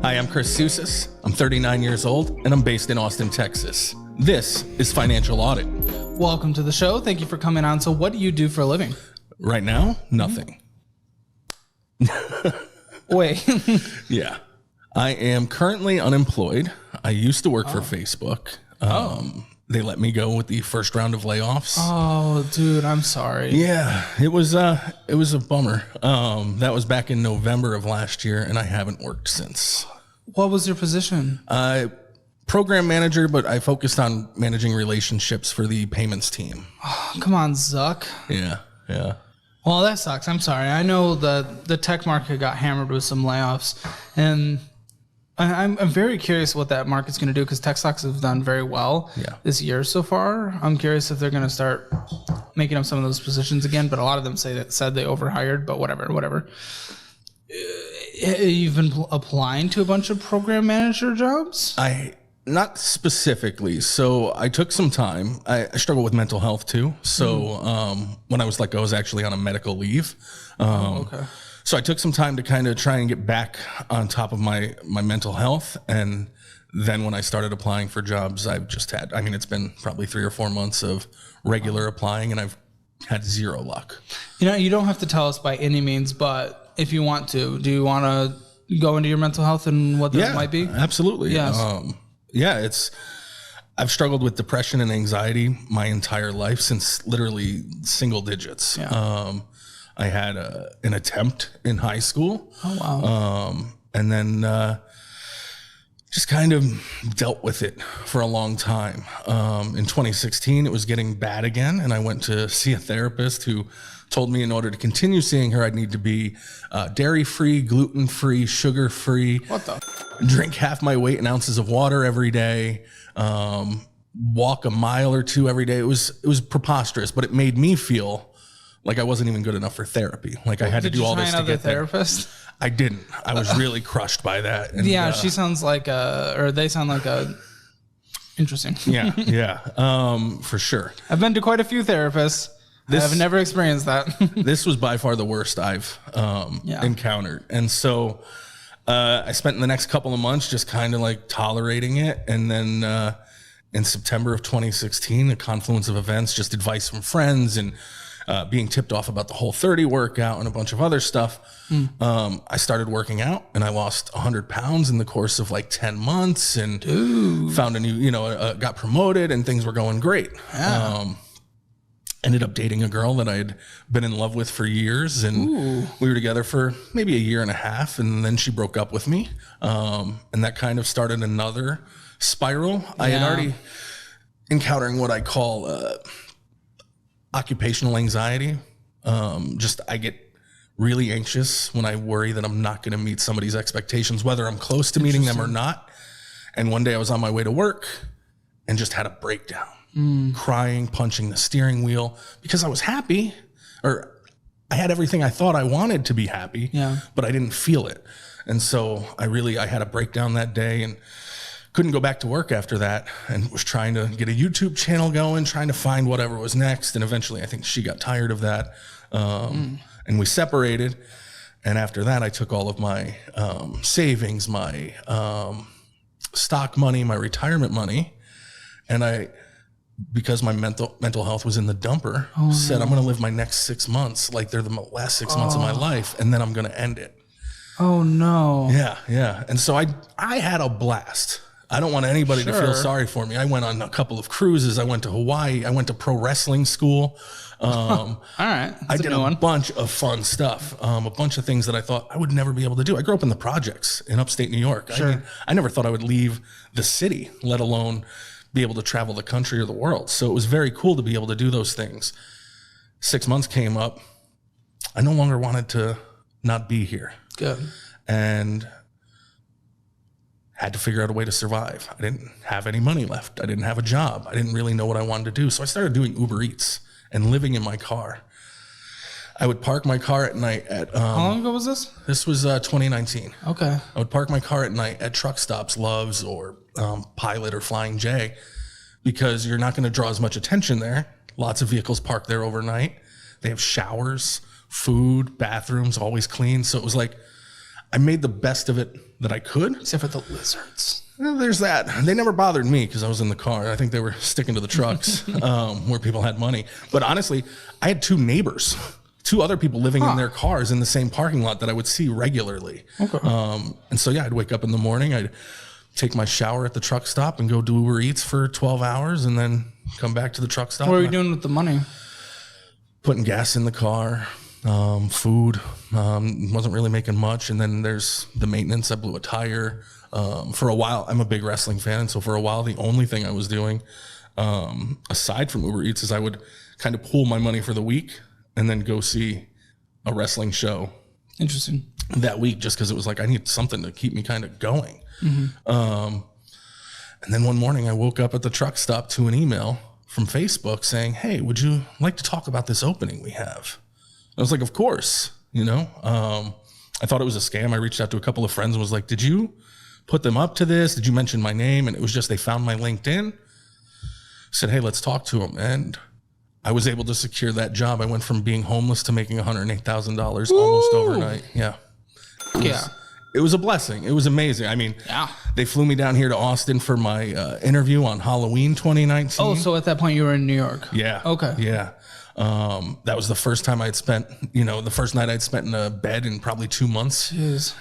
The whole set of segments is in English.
Hi, I'm Chris Sousis. I'm 39 years old, and I'm based in Austin, Texas. This is Financial Audit. Welcome to the show. Thank you for coming on. So what do you do for a living? Right now, nothing. Wait. Yeah. I am currently unemployed. I used to work for Facebook. They let me go with the first round of layoffs. Oh, dude, I'm sorry. Yeah, it was a bummer. That was back in November of last year, and I haven't worked since. What was your position? Program manager, but I focused on managing relationships for the payments team. Oh, come on, Zuck. Yeah. Well, that sucks. I'm sorry. I know the tech market got hammered with some layoffs, and I'm very curious what that market's going to do because tech stocks have done very well this year so far. I'm curious if they're going to start making up some of those positions again, but a lot of them said they overhired, but whatever. You've been applying to a bunch of program manager jobs? Not specifically. So I took some time. I struggle with mental health too. So when I was let go, I was actually on a medical leave. Okay. So I took some time to kind of try and get back on top of my mental health. And then when I started applying for jobs, it's been probably 3 or 4 months of regular applying, and I've had zero luck. You don't have to tell us by any means, but if you want to, do you want to go into your mental health and what that might be? Absolutely. Yes. I've struggled with depression and anxiety my entire life since literally single digits. Yeah. I had an attempt in high school. Oh, wow. And then just kind of dealt with it for a long time. In 2016, it was getting bad again, and I went to see a therapist who told me in order to continue seeing her, I'd need to be dairy-free, gluten-free, sugar-free. What the? Drink half my weight in ounces of water every day. Walk a mile or two every day. It was preposterous, but it made me feel like I wasn't even good enough for therapy. Like I had to do all this to get there. Therapist? I didn't. I was really crushed by that. And, she sounds like they sound like interesting. Yeah, for sure. I've been to quite a few therapists. I've never experienced that. This was by far the worst I've encountered. And so I spent the next couple of months just kind of like tolerating it. And then in September of 2016, a confluence of events, just advice from friends and being tipped off about the Whole30 workout and a bunch of other stuff. I started working out, and I lost 100 pounds in the course of like 10 months and found a new, got promoted, and things were going great. Yeah. Ended up dating a girl that I had been in love with for years, and we were together for maybe a year and a half, and then she broke up with me. And that kind of started another spiral. I had already encountering what I call occupational anxiety. I get really anxious when I worry that I'm not going to meet somebody's expectations, whether I'm close to meeting them or not. And one day I was on my way to work and just had a breakdown, crying, punching the steering wheel because I was happy, or I had everything I thought I wanted to be happy, but I didn't feel it. And so I had a breakdown that day and couldn't go back to work after that, and was trying to get a YouTube channel going, trying to find whatever was next. And eventually I think she got tired of that. And we separated. And after that, I took all of my savings, my stock money, my retirement money. And because my mental health was in the dumper, said, I'm going to live my next 6 months like they're the last 6 months of my life. And then I'm going to end it. Oh no. Yeah. And so I had a blast. I don't want anybody to feel sorry for me. I went on a couple of cruises. I went to Hawaii. I went to pro wrestling school. All right. I did a bunch of fun stuff, a bunch of things that I thought I would never be able to do. I grew up in the projects in upstate New York. Sure. I never thought I would leave the city, let alone be able to travel the country or the world. So it was very cool to be able to do those things. 6 months came up. I no longer wanted to not be here. Good. And had to figure out a way to survive. I didn't have any money left. I didn't have a job. I didn't really know what I wanted to do. So I started doing Uber Eats and living in my car. I would park my car at night at... How long ago was this? This was 2019. Okay. I would park my car at night at truck stops, Love's or Pilot or Flying J, because you're not going to draw as much attention there. Lots of vehicles park there overnight. They have showers, food, bathrooms, always clean. So it was like... I made the best of it that I could. Except for the lizards. Well, there's that. They never bothered me because I was in the car. I think they were sticking to the trucks where people had money. But honestly, I had 2 neighbors, 2 other people living in their cars in the same parking lot that I would see regularly. Okay. And so, yeah, I'd wake up in the morning. I'd take my shower at the truck stop and go do Uber Eats for 12 hours and then come back to the truck stop. What were you doing with the money? Putting gas in the car, food. Wasn't really making much. And then there's the maintenance. I blew a tire. For a while, I'm a big wrestling fan. So for a while, the only thing I was doing, aside from Uber Eats, is I would kind of pool my money for the week and then go see a wrestling show. Interesting. That week, just because it was like, I need something to keep me kind of going. And then one morning I woke up at the truck stop to an email from Facebook saying, hey, would you like to talk about this opening we have? I was like, of course, I thought it was a scam. I reached out to a couple of friends and was like, did you put them up to this? Did you mention my name? And it was just, they found my LinkedIn, said, hey, let's talk to them. And I was able to secure that job. I went from being homeless to making $108,000 almost overnight. Yeah. It was a blessing. It was amazing. I mean, they flew me down here to Austin for my interview on Halloween 2019. Oh, so at that point you were in New York. Yeah. Okay. Yeah. That was the first time I'd spent, the first night I'd spent in a bed in probably 2 months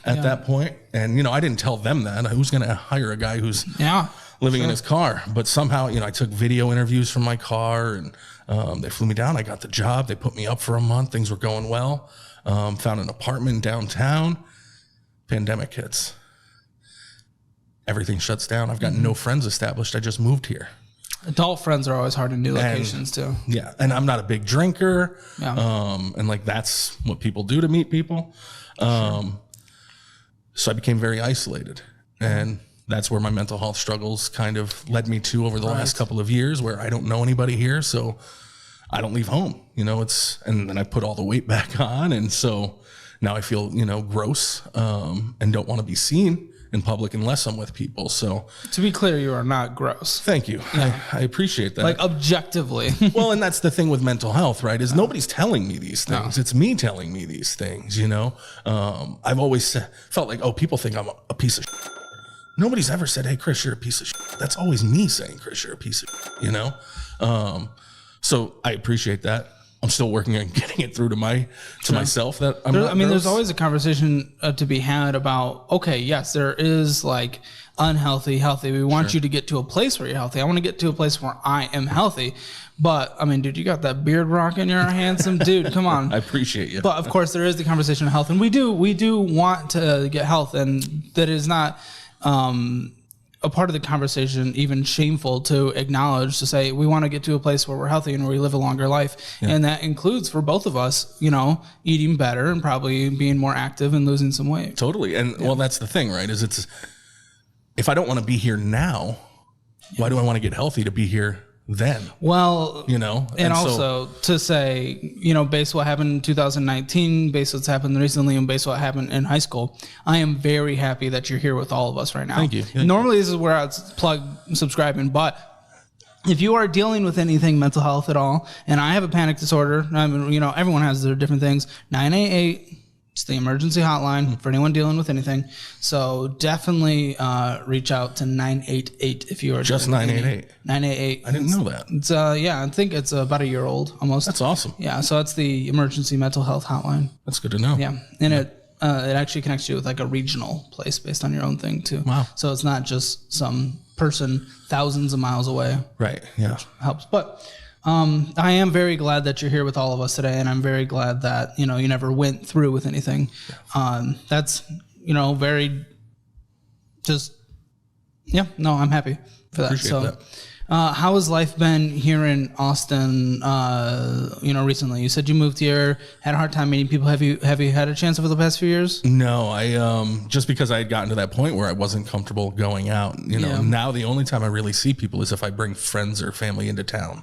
at that point. And, I didn't tell them that. Who's going to hire a guy who's living in his car? But somehow, I took video interviews from my car and they flew me down. I got the job. They put me up for a month. Things were going well. Found an apartment downtown. Pandemic hits. Everything shuts down. I've got no friends established. I just moved here. Adult friends are always hard in new locations too. Yeah. And I'm not a big drinker. And like, that's what people do to meet people. So I became very isolated, and that's where my mental health struggles kind of led me to over the last couple of years, where I don't know anybody here. So I don't leave home, and then I put all the weight back on. And so now I feel, gross, and don't want to be seen in public unless I'm with people. So to be clear, you are not gross. Thank you. Yeah. I appreciate that. Like objectively. Well, and that's the thing with mental health, right? Is nobody's telling me these things. No. It's me telling me these things, I've always felt like, people think I'm a piece of shit. Nobody's ever said, hey, Chris, you're a piece of shit. That's always me saying, Chris, you're a piece of shit, So I appreciate that. I'm still working on getting it through to myself that I'm not gross. There's always a conversation to be had about, okay, yes, there is like unhealthy, healthy. We want you to get to a place where you're healthy. I want to get to a place where I am healthy. But I mean, dude, you got that beard rocking. You're a handsome dude. Come on. I appreciate you. But of course, there is the conversation of health, and we do want to get health, and that is not a part of the conversation even shameful to acknowledge, to say we want to get to a place where we're healthy and where we live a longer life. And that includes for both of us, eating better and probably being more active and losing some weight. Totally. And well, that's the thing, right? Is if I don't want to be here now, why do I want to get healthy to be here then? Well, and also to say, based on what happened in 2019, based on what's happened recently, and based on what happened in high school, I am very happy that you're here with all of us right now. Thank you. Normally, this is where I'd plug subscribing, but if you are dealing with anything mental health at all, and I have a panic disorder, everyone has their different things. 988. It's the emergency hotline for anyone dealing with anything. So definitely reach out to 988 if you are just 988. 988. I didn't know that. It's I think it's about a year old almost. That's awesome. Yeah, so that's the emergency mental health hotline. That's good to know. Yeah, and it actually connects you with like a regional place based on your own thing too. Wow. So it's not just some person thousands of miles away. Right. Yeah. Which helps, but. I am very glad that you're here with all of us today, and I'm very glad that, you never went through with anything. That's, very just, I'm happy for that. Appreciate that. How has life been here in Austin, recently? You said you moved here, had a hard time meeting people. Have you had a chance over the past few years? No, I just because I had gotten to that point where I wasn't comfortable going out. Now the only time I really see people is if I bring friends or family into town.